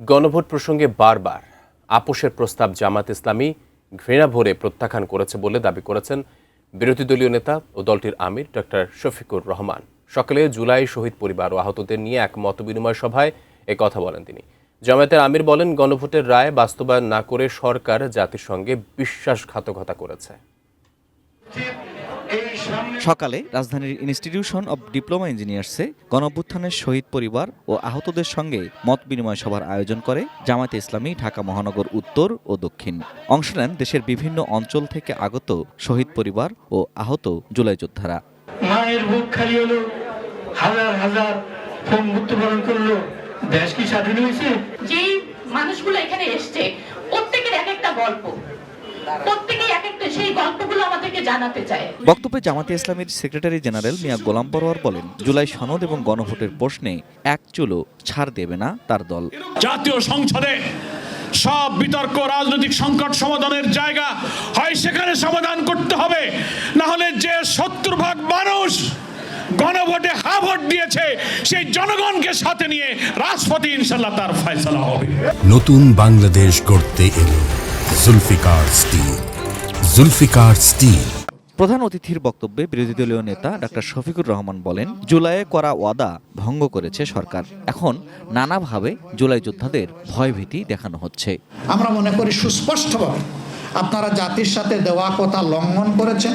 গণভোট প্রসঙ্গে বারবার আপোষের প্রস্তাব জামাত ইসলামী ঘৃণা ভরে প্রত্যাখ্যান করেছে বলে দাবি করেছেন বিরোধী দলীয় নেতা ও দলটির আমির ডক্টর শফিকুর রহমান। সকালে জুলাই শহীদ পরিবার ও আহতদের নিয়ে এক মতবিনিময় সভায় কথা বলেন তিনি। জামায়াতের আমির বলেন, গণভোটের রায় বাস্তবায়ন না করে সরকার জাতির সঙ্গে বিশ্বাসঘাতকতা করেছে। সকালে রাজধানীর ইনস্টিটিউশন অব ডিপ্লোমা ইঞ্জিনিয়ার্সে গণঅভ্যুত্থানের শহীদ পরিবার ও আহতদের সঙ্গে মত বিনিময় সভার আয়োজন করে জামায়াতে ইসলামী ঢাকা মহানগর উত্তর ও দক্ষিণ। অংশ নেন দেশের বিভিন্ন অঞ্চল থেকে আগত শহীদ পরিবার ও আহত জুলাই যোদ্ধারা। মায়ের বুক খালি হলো, হাজার হাজার ফোন মৃত্যুবরণ করলো, দেশ কি স্বাধীন হয়েছে? যেই মানুষগুলো এখানে এসছে প্রত্যেকের এক একটা গল্প, প্রত্যেকেই এক একটা সেই গল্পগুলো আমাদেরকে জানাতে চায়। বক্তব্যে জামায়াতে ইসলামীর সেক্রেটারি জেনারেল মিয়া গোলাম পরোয়ার বলেন, জুলাই সনদ এবং গণভোটের প্রশ্নে এক চুলও ছাড় দেবে না তার দল। জাতীয় সংসদে সব বিতর্ক রাজনৈতিক সংকট সমাধানের জায়গা হয় সেখানে সমাধান করতে হবে, না হলে যে 70% মানুষ গণভোটে হা ভোট দিয়েছে সেই জনগণকে সাথে নিয়ে রাজপথে ইনশাআল্লাহ তার ফয়সালা হবে। নতুন বাংলাদেশ গড়তে এলো জুলফিকার স্টিল। জুলফিকার স্টিল। প্রধান অতিথির বক্তব্যে বিরোধী দলীয় নেতা ডক্টর শফিকুর রহমান বলেন, জুলাইয়ে করা ওয়াদা ভঙ্গ করেছে সরকার। এখন নানাভাবে জুলাই যোদ্ধাদের ভয়ভীতি দেখানো হচ্ছে। আমরা মনে করি সুস্পষ্টভাবে আপনারা জাতির সাথে দেওয়া কথা লঙ্ঘন করেছেন,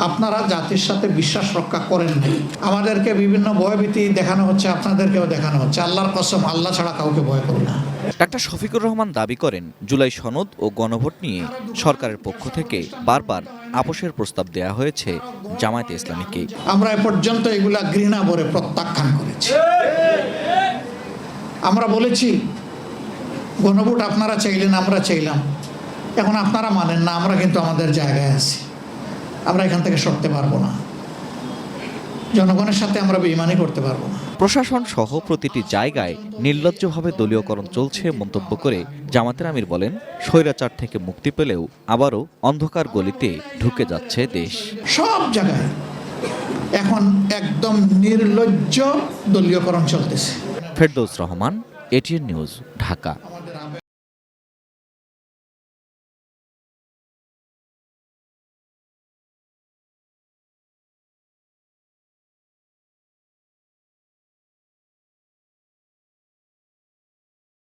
আপনারা জাতির সাথে বিশ্বাস রক্ষা করেন নাই। আমাদেরকে বিভিন্ন ভয়ভীতি দেখানো হচ্ছে, আপনাদেরকেও দেখানো হচ্ছে। আল্লাহর কসম, আল্লাহ ছাড়া কাউকে ভয় করি না। ডক্টর শফিকুর রহমান দাবি করেন, জুলাই সনদ ও গণভোট নিয়ে সরকারের পক্ষ থেকে বারবার আপোষের প্রস্তাব দেয়া হয়েছে জামায়াতে ইসলামীকে। আমরা এ পর্যন্ত এগুলা ঘৃণা ভরে প্রত্যাখ্যান করেছি। আমরা বলেছি গণভোট আপনারা চাইলেন, আমরা চাইলাম, এখন আপনারা মানেন না, আমরা কিন্তু আমাদের জায়গায় আছি, আমরা এখান থেকে সরতে পারবো না, জনগণের সাথে আমরা বেইমানি করতে পারবো না। প্রশাসন সহ প্রতিটি জায়গায় নির্লজ্জভাবে দলীয়করণ চলছে মন্তব্য করে জামাতের আমির বলেন, স্বৈরাচার থেকে মুক্তি পেলেও আবারও অন্ধকার গলিতে ঢুকে যাচ্ছে দেশ। সব জায়গায় এখন একদম নির্লজ্জ দলীয়করণ চলতেছে। Ferdous Rahman, ATN news, Dhaka.